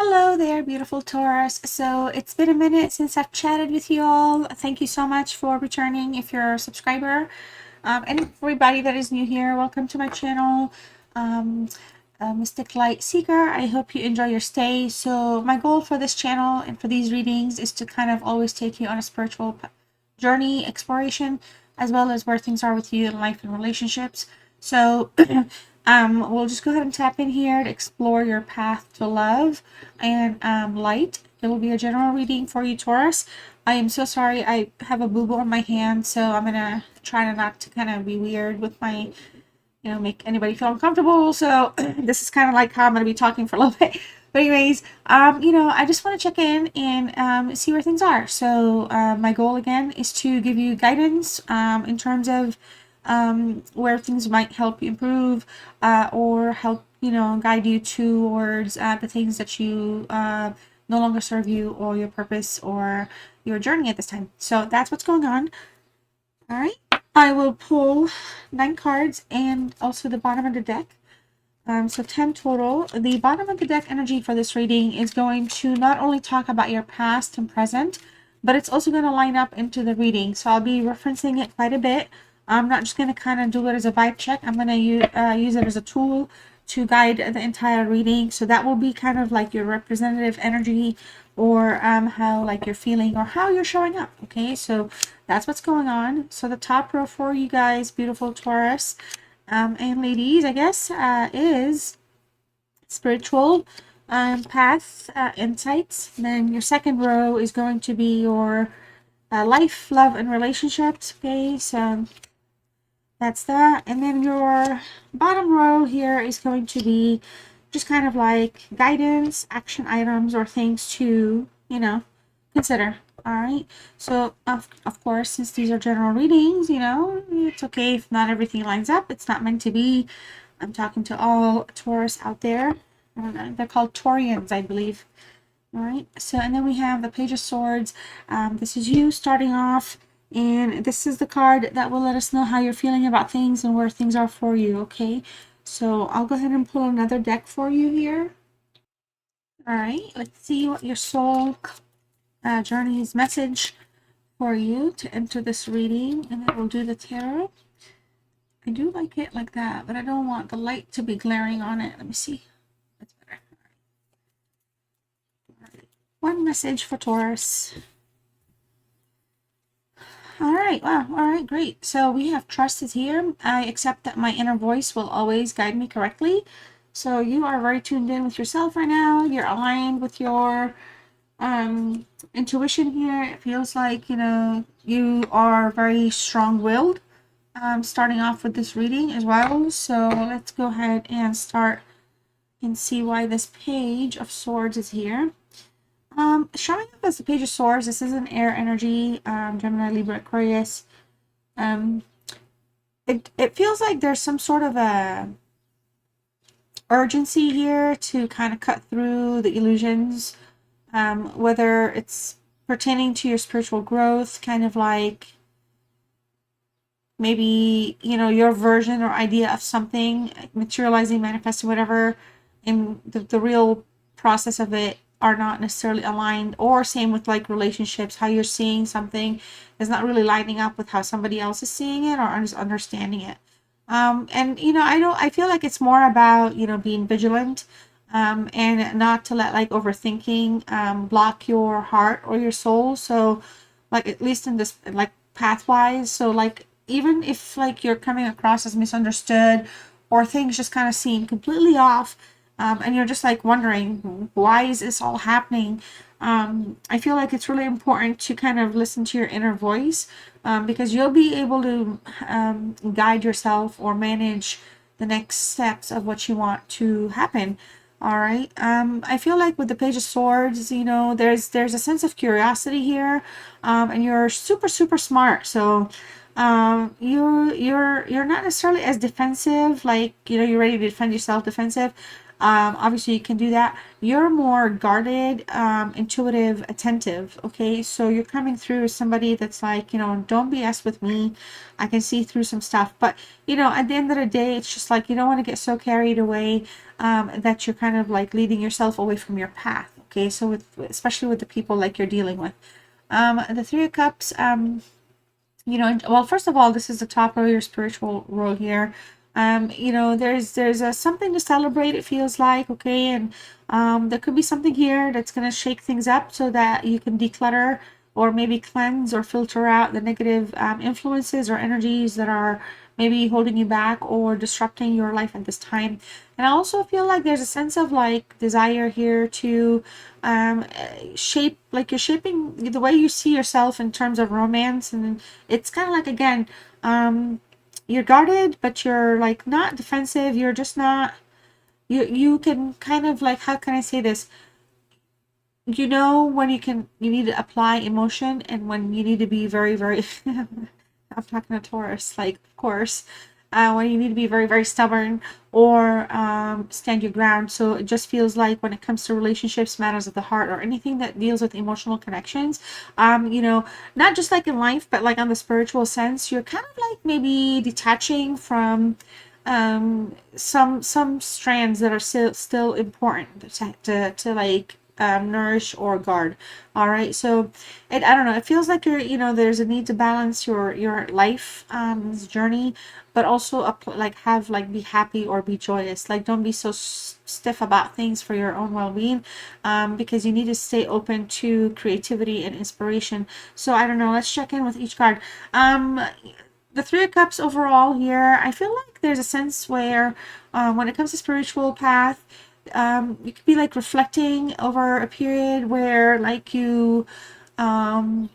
Hello there, beautiful Taurus. So it's been a minute since I've chatted with you all. Thank you so much for returning if you're a subscriber. And everybody that is new here, welcome to my channel, um, Mystic Light Seeker. I hope you enjoy your stay. So my goal for this channel and for these readings is to kind of always take you on a spiritual journey, exploration, as well as where things are with you in life and relationships. So we'll just go ahead and tap in here to explore your path to love and light. It will be a general reading for you, Taurus. I am so sorry. I have a boo-boo on my hand, so I'm going to try not to kind of be weird with my, make anybody feel uncomfortable. So this is kind of like how I'm going to be talking for a little bit. But anyways, I just want to check in and see where things are. So my goal again is to give you guidance in terms of where things might help you improve or help, guide you towards the things that you no longer serve you or your purpose or your journey at this time. So that's what's going on. All right. I will pull 9 cards and also the bottom of the deck. So 10 total. The bottom of the deck energy for this reading is going to not only talk about your past and present, but it's also going to line up into the reading. So I'll be referencing it quite a bit. I'm not just going to kind of do it as a vibe check. I'm going to use it as a tool to guide the entire reading. So that will be kind of like your representative energy or how like you're feeling or how you're showing up. Okay, so that's what's going on. So the top row for you guys, beautiful Taurus. And ladies, I guess, is spiritual path insights. Then your second row is going to be your life, love, and relationships. Okay, so that's that. And then your bottom row here is going to be just kind of like guidance, action items, or things to, consider. All right. So, of course, since these are general readings, it's okay if not everything lines up. It's not meant to be. I'm talking to all Taurus out there. I don't know. They're called Taurians, I believe. All right. So, and then we have the Page of Swords. This is you starting off. And this is the card that will let us know how you're feeling about things and where things are for you, okay? So I'll go ahead and pull another deck for you here. All right, let's see what your soul journey's message for you to enter this reading. And then we'll do the tarot. I do like it like that, but I don't want the light to be glaring on it. Let me see. That's better. All right. One message for Taurus. All right, wow, all right, great. So we have trust is here. I accept that my inner voice will always guide me correctly. So you are very tuned in with yourself right now. You're aligned with your intuition here. It feels like, you are very strong-willed starting off with this reading as well. So let's go ahead and start and see why this Page of Swords is here. Showing up as the Page of Swords, this is an air energy, Gemini, Libra, Aquarius. It feels like there's some sort of a urgency here to kind of cut through the illusions, whether it's pertaining to your spiritual growth, kind of like maybe, your version or idea of something, materializing, manifesting, whatever, and the real process of it are not necessarily aligned, or same with like relationships, how you're seeing something is not really lining up with how somebody else is seeing it or understanding it. And I feel like it's more about, being vigilant, and not to let like overthinking block your heart or your soul. So like, at least in this like pathwise, so like even if like you're coming across as misunderstood or things just kind of seem completely off, and you're just like wondering, why is this all happening? I feel like it's really important to kind of listen to your inner voice, because you'll be able to guide yourself or manage the next steps of what you want to happen. All right. I feel like with the Page of Swords, there's a sense of curiosity here, and you're super, super smart. So you're not necessarily as defensive, like, you're ready to defend yourself, defensive. Obviously you can do that. You're more guarded, intuitive, attentive. Okay, so you're coming through as somebody that's like, you know, don't BS with me. I can see through some stuff, but you know, at the end of the day, it's just like you don't want to get so carried away that you're kind of like leading yourself away from your path. Okay, so with, especially with the people like you're dealing with. The Three of Cups, you know, well, first of all, this is the top of your spiritual role here. You know, there's a something to celebrate, it feels like, okay, and there could be something here that's going to shake things up so that you can declutter or maybe cleanse or filter out the negative influences or energies that are maybe holding you back or disrupting your life at this time. And I also feel like there's a sense of like desire here to shape, like you're shaping the way you see yourself in terms of romance. And it's kind of like, again, you're guarded, but you're like not defensive. You're just not, you can kind of like, how can I say this? You know, when you need to apply emotion and when you need to be very, very, I'm talking to Taurus, like, of course, when you need to be very, very stubborn or stand your ground. So it just feels like when it comes to relationships, matters of the heart, or anything that deals with emotional connections, you know, not just like in life, but like on the spiritual sense, you're kind of like maybe detaching from some strands that are still important to like nourish or guard. All right, so I don't know, it feels like you're, you know, there's a need to balance your life this journey, but also like have like be happy or be joyous. Like don't be so stiff about things for your own well-being, because you need to stay open to creativity and inspiration. So I don't know, let's check in with each card. The Three of Cups overall here, I feel like there's a sense where when it comes to spiritual path, you could be like reflecting over a period where like um,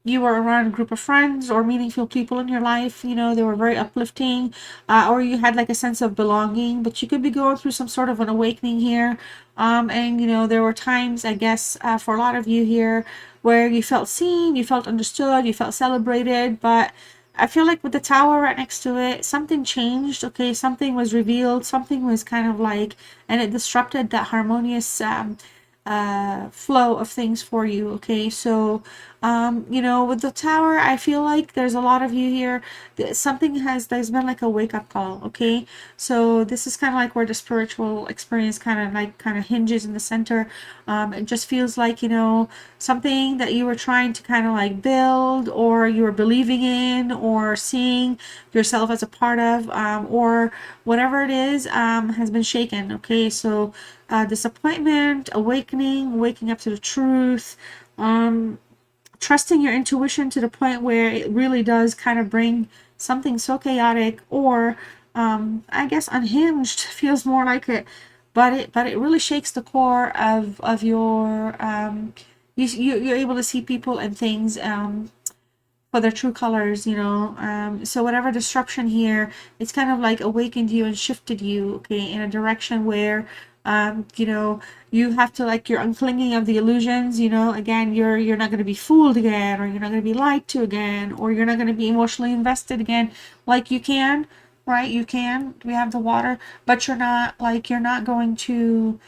you were around a group of friends or meaningful people in your life, you know, they were very uplifting, or you had like a sense of belonging, but you could be going through some sort of an awakening here. And, you know, there were times, I guess, for a lot of you here where you felt seen, you felt understood, you felt celebrated, but I feel like with the tower right next to it, something changed, okay? Something was revealed, something was kind of like, and it disrupted that harmonious flow of things for you, okay? So you know, with the tower, I feel like there's a lot of you here something there's been like a wake-up call, okay? So this is kind of like where the spiritual experience kind of hinges in the center. It just feels like, you know, something that you were trying to kind of like build, or you were believing in, or seeing yourself as a part of, or whatever it is, has been shaken, okay? So disappointment, awakening, waking up to the truth, trusting your intuition to the point where it really does kind of bring something so chaotic, or I guess unhinged feels more like it, but it really shakes the core of your you're able to see people and things for their true colors, you know. So whatever disruption here, it's kind of like awakened you and shifted you, okay, in a direction where you know, you have to, like, you're unclinging of the illusions, you know. Again, you're not going to be fooled again, or you're not going to be lied to again, or you're not going to be emotionally invested again. Like, you can, right? You can, we have the water, but you're not going to,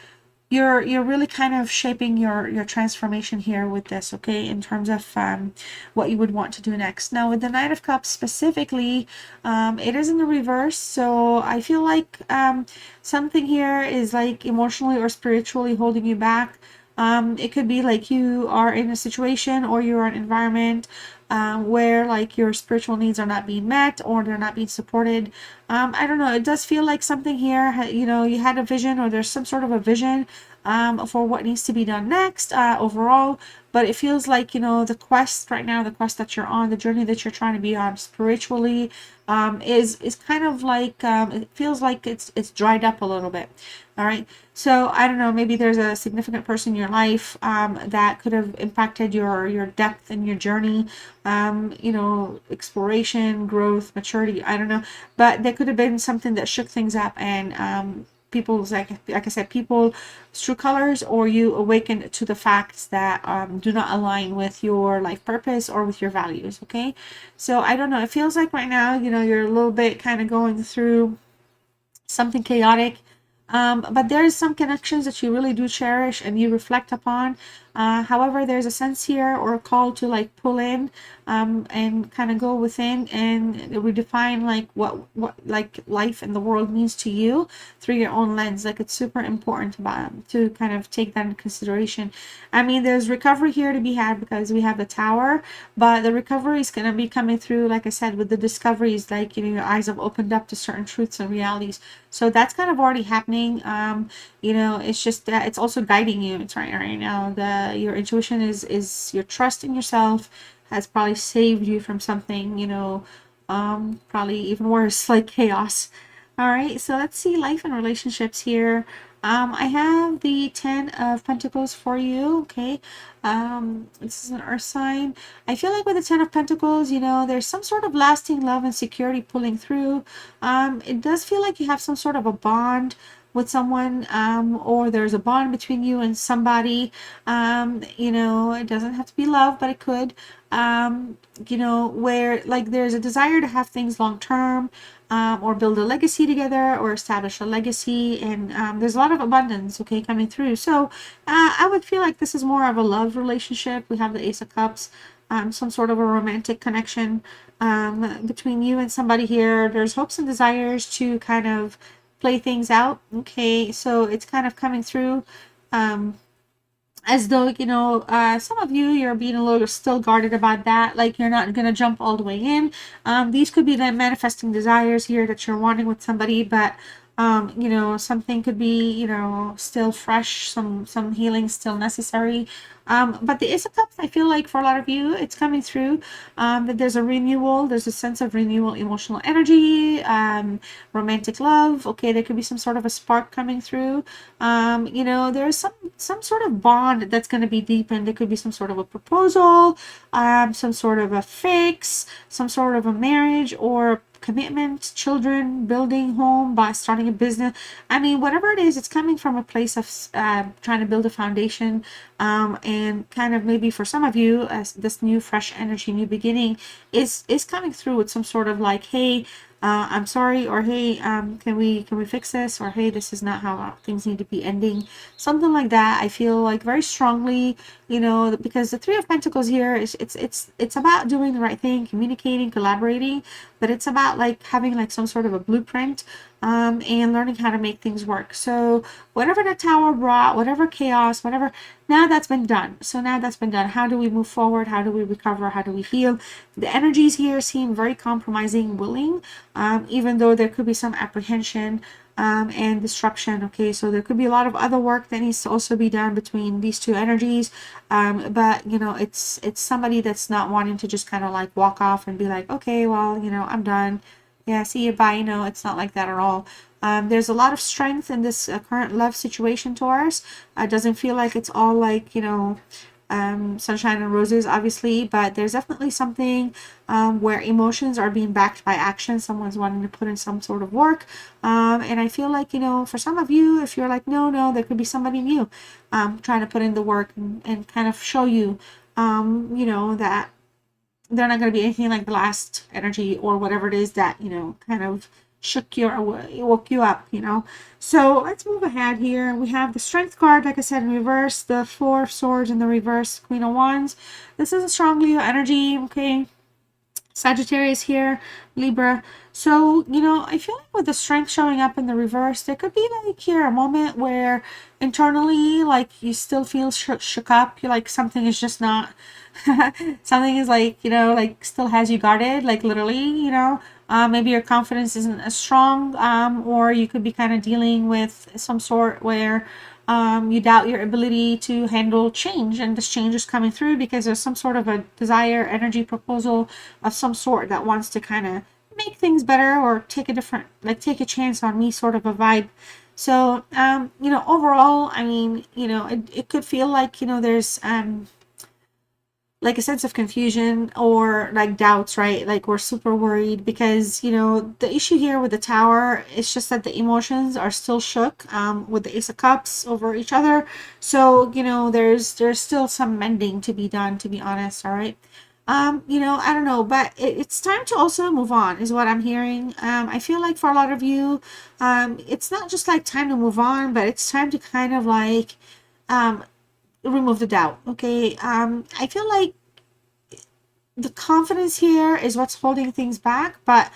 you're really kind of shaping your transformation here with this, okay, in terms of what you would want to do next. Now with the Knight of Cups specifically, it is in the reverse, so I feel like something here is like emotionally or spiritually holding you back. It could be like you are in a situation or you're in an environment where like your spiritual needs are not being met or they're not being supported. I don't know, it does feel like something here, you know, you had a vision, or there's some sort of a vision for what needs to be done next overall, but it feels like, you know, the quest right now, the quest that you're on, the journey that you're trying to be on spiritually, is kind of like it feels like it's dried up a little bit. All right, so I don't know, maybe there's a significant person in your life that could have impacted your depth in your journey, you know, exploration, growth, maturity, I don't know, but there could have been something that shook things up, and people's, like I said, people's true colors, or you awaken to the facts that do not align with your life purpose or with your values, okay? So I don't know, it feels like right now, you know, you're a little bit kind of going through something chaotic, But there's some connections that you really do cherish and you reflect upon. However, there's a sense here or a call to like pull in, and kind of go within and redefine like what like life and the world means to you through your own lens. Like it's super important to kind of take that into consideration. I mean, there's recovery here to be had because we have the Tower, but the recovery is going to be coming through, like I said, with the discoveries, like, you know, your eyes have opened up to certain truths and realities. So that's kind of already happening. You know, it's just that it's also guiding you. It's right now. Your intuition is your trust in yourself has probably saved you from something, you know, probably even worse, like chaos. All right, so let's see life and relationships here. I have the 10 of Pentacles for you, okay? This is an earth sign. I feel like with the 10 of Pentacles, you know, there's some sort of lasting love and security pulling through. It does feel like you have some sort of a bond with someone, or there's a bond between you and somebody. You know, it doesn't have to be love, but it could. You know, where like there's a desire to have things long term, or build a legacy together or establish a legacy, and there's a lot of abundance, okay, coming through. So I would feel like this is more of a love relationship. We have the Ace of Cups, some sort of a romantic connection between you and somebody here. There's hopes and desires to kind of play things out, okay? So it's kind of coming through as though, you know, some of you, you're being a little still guarded about that, like you're not gonna jump all the way in. These could be the manifesting desires here that you're wanting with somebody, but you know, something could be, you know, still fresh, some healing still necessary. But the Ace of Cups, I feel like for a lot of you, it's coming through, that there's a renewal, there's a sense of renewal, emotional energy, romantic love. Okay, there could be some sort of a spark coming through. You know, there's some sort of bond that's going to be deepened. There could be some sort of a proposal, some sort of a fix, some sort of a marriage or commitment, children, building home, by starting a business. I mean, whatever it is, it's coming from a place of trying to build a foundation, and kind of maybe for some of you, as this new fresh energy, new beginning is coming through with some sort of like, hey, I'm sorry, or hey, can we fix this, or hey, this is not how things need to be ending, something like that. I feel like very strongly, you know, because the Three of Pentacles here is it's about doing the right thing, communicating, collaborating, but it's about like having like some sort of a blueprint, and learning how to make things work. So whatever the Tower brought, whatever chaos, whatever, now that's been done. So now that's been done. How do we move forward? How do we recover? How do we heal? The energies here seem very compromising, willing, even though there could be some apprehension, and disruption. Okay, so there could be a lot of other work that needs to also be done between these two energies. But you know, it's somebody that's not wanting to just kind of like walk off and be like, okay, well, you know, I'm done. Yeah, see you, bye. No, it's not like that at all. There's a lot of strength in this current love situation, Taurus. It doesn't feel like it's all like, you know, sunshine and roses, obviously, but there's definitely something where emotions are being backed by action. Someone's wanting to put in some sort of work. And I feel like, you know, for some of you, if you're like, no, there could be somebody new trying to put in the work and kind of show you, you know, that they're not going to be anything like the last energy or whatever it is that, you know, kind of shook you or woke you up, you know. So let's move ahead here. We have the Strength card, like I said, in reverse, the Four of Swords in the reverse, Queen of Wands. This is a strong Leo energy, okay. Sagittarius here, Libra. So, you know, I feel like with the Strength showing up in the reverse, there could be like here a moment where internally, like you still feel shook up. You're like something is just not, something is like, you know, like still has you guarded, like literally, you know. Maybe your confidence isn't as strong, or you could be kind of dealing with some sort where you doubt your ability to handle change, and this change is coming through because there's some sort of a desire, energy, proposal of some sort that wants to kind of make things better or take a different, like take a chance on me sort of a vibe. So, you know, overall, I mean, you know, it could feel like, you know, there's like a sense of confusion or like doubts, right? Like we're super worried because, you know, the issue here with the Tower is just that the emotions are still shook, with the Ace of Cups over each other. So, you know, there's still some mending to be done, to be honest. All right. You know, I don't know, but it's time to also move on is what I'm hearing. I feel like for a lot of you, it's not just like time to move on, but it's time to kind of like um, remove the doubt. Okay. I feel like the confidence here is what's holding things back, but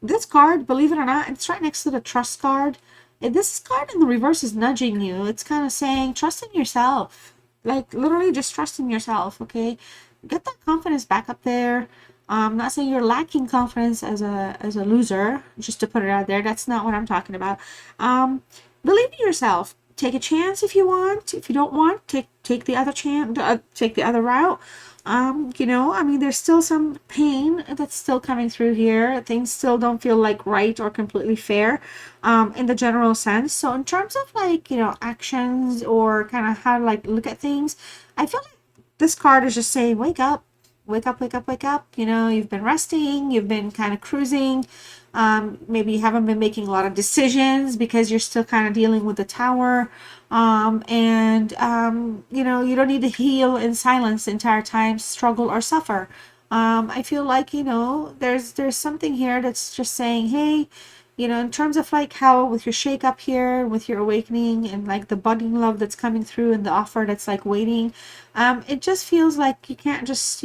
this card, believe it or not, it's right next to the trust card. And this card in the reverse is nudging you. It's kind of saying, trust in yourself. Like, literally just trust in yourself, okay? Get that confidence back up there. I'm not saying you're lacking confidence as a loser, just to put it out there. That's not what I'm talking about. Believe in yourself. Take a chance if you want. If you don't want, take the other chance. Take the other route. You know, I mean, there's still some pain that's still coming through here. Things still don't feel like right or completely fair, in the general sense. So in terms of like, you know, actions or kind of how to like look at things, I feel like this card is just saying, wake up, wake up, wake up, wake up. You know, you've been resting, you've been kind of cruising. Maybe you haven't been making a lot of decisions because you're still kind of dealing with the tower. You know, you don't need to heal in silence the entire time, struggle or suffer. I feel like, you know, there's something here that's just saying, hey, you know, in terms of like how with your shake up here, with your awakening and like the budding love that's coming through and the offer that's like waiting, it just feels like you can't just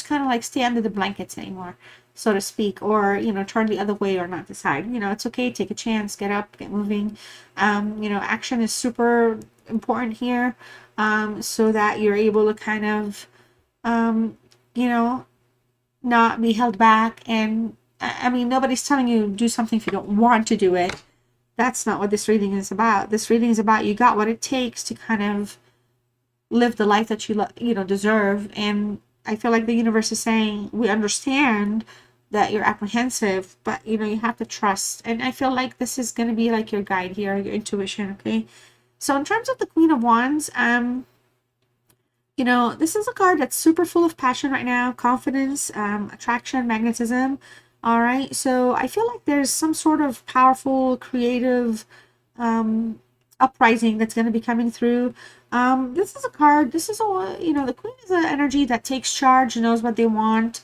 kind of like stay under the blankets anymore, so to speak, or, you know, turn the other way or not decide. You know, it's okay, take a chance, get up, get moving. You know, action is super important here, so that you're able to kind of, you know, not be held back. And I mean, nobody's telling you to do something if you don't want to do it. That's not what this reading is about. This reading is about you got what it takes to kind of live the life that you know, deserve. And I feel like the universe is saying, we understand that you're apprehensive, but you know, you have to trust. And I feel like this is going to be like your guide here, your intuition. Okay. So in terms of the Queen of Wands, you know, this is a card that's super full of passion right now, confidence, attraction, magnetism. All right. So I feel like there's some sort of powerful, creative, uprising that's going to be coming through. This is a card, this is a, you know, the Queen is an energy that takes charge, knows what they want.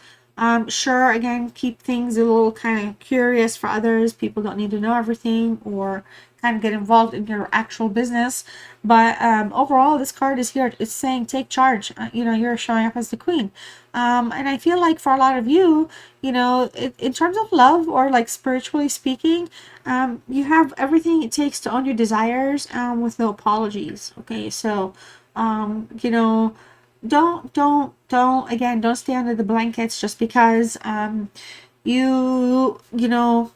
Sure, again, keep things a little kind of curious for others. People don't need to know everything or kind of get involved in your actual business. But overall, this card is here. It's saying take charge. You know, you're showing up as the queen. And I feel like for a lot of you, you know, in terms of love or like spiritually speaking, you have everything it takes to own your desires, with no apologies. Okay, so, you know, don't again, don't stay under the blankets just because you know,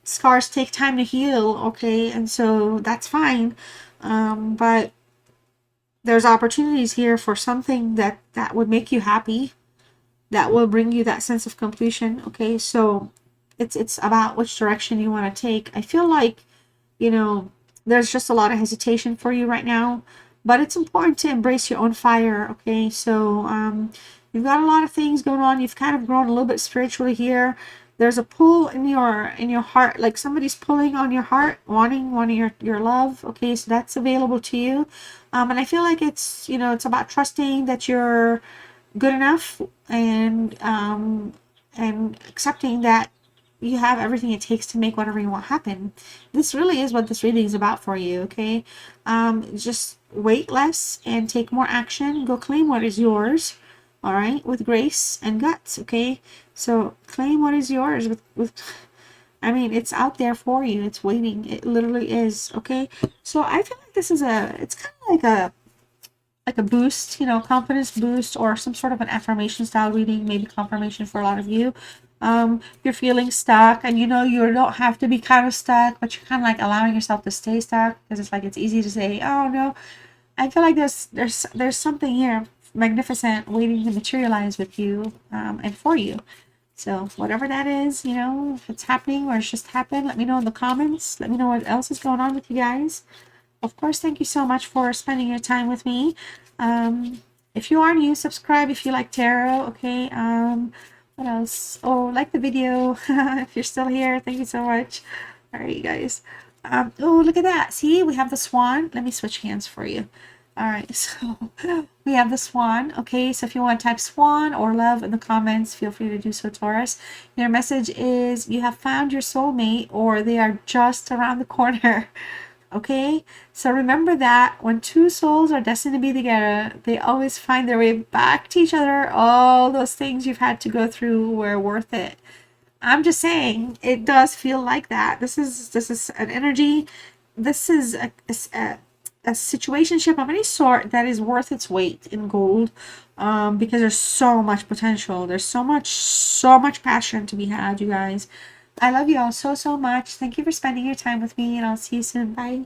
scars take time to heal. Okay, and so that's fine. But there's opportunities here for something that would make you happy, that will bring you that sense of completion. Okay, so it's about which direction you want to take. I feel like, you know, there's just a lot of hesitation for you right now, but it's important to embrace your own fire. Okay, so you've got a lot of things going on. You've kind of grown a little bit spiritually here. There's a pull in your heart, like somebody's pulling on your heart, wanting your love. Okay, so that's available to you. And I feel like it's, you know, it's about trusting that you're good enough, and accepting that you have everything it takes to make whatever you want happen. This really is what this reading is about for you. Okay, just wait less and take more action. Go claim what is yours. All right, with grace and guts. Okay, so claim what is yours with I mean, it's out there for you. It's waiting. It literally is. Okay, so I feel like this is it's kind of like a boost, you know, confidence boost, or some sort of an affirmation style reading, maybe confirmation for a lot of you. You're feeling stuck, and you know, you don't have to be kind of stuck, but you're kind of like allowing yourself to stay stuck, because it's like it's easy to say, oh no. I feel like there's something here magnificent waiting to materialize with you, and for you. So whatever that is, you know, if it's happening or it's just happened, let me know in the comments. Let me know what else is going on with you guys. Of course, thank you so much for spending your time with me. If you are new, subscribe if you like tarot. Okay, what else? Oh, like the video if you're still here. Thank you so much. All right, you guys. Oh, look at that. See, we have the swan. Let me switch hands for you. All right, so we have the swan. Okay, so if you want to type swan or love in the comments, feel free to do so, Taurus. Your message is you have found your soulmate, or they are just around the corner. Okay, so remember that when two souls are destined to be together, they always find their way back to each other. All those things you've had to go through were worth it. I'm just saying, it does feel like that. This is an energy. This is a situationship of any sort that is worth its weight in gold, because there's so much potential. There's so much passion to be had, you guys. I love you all so much. Thank you for spending your time with me, and I'll see you soon. Bye.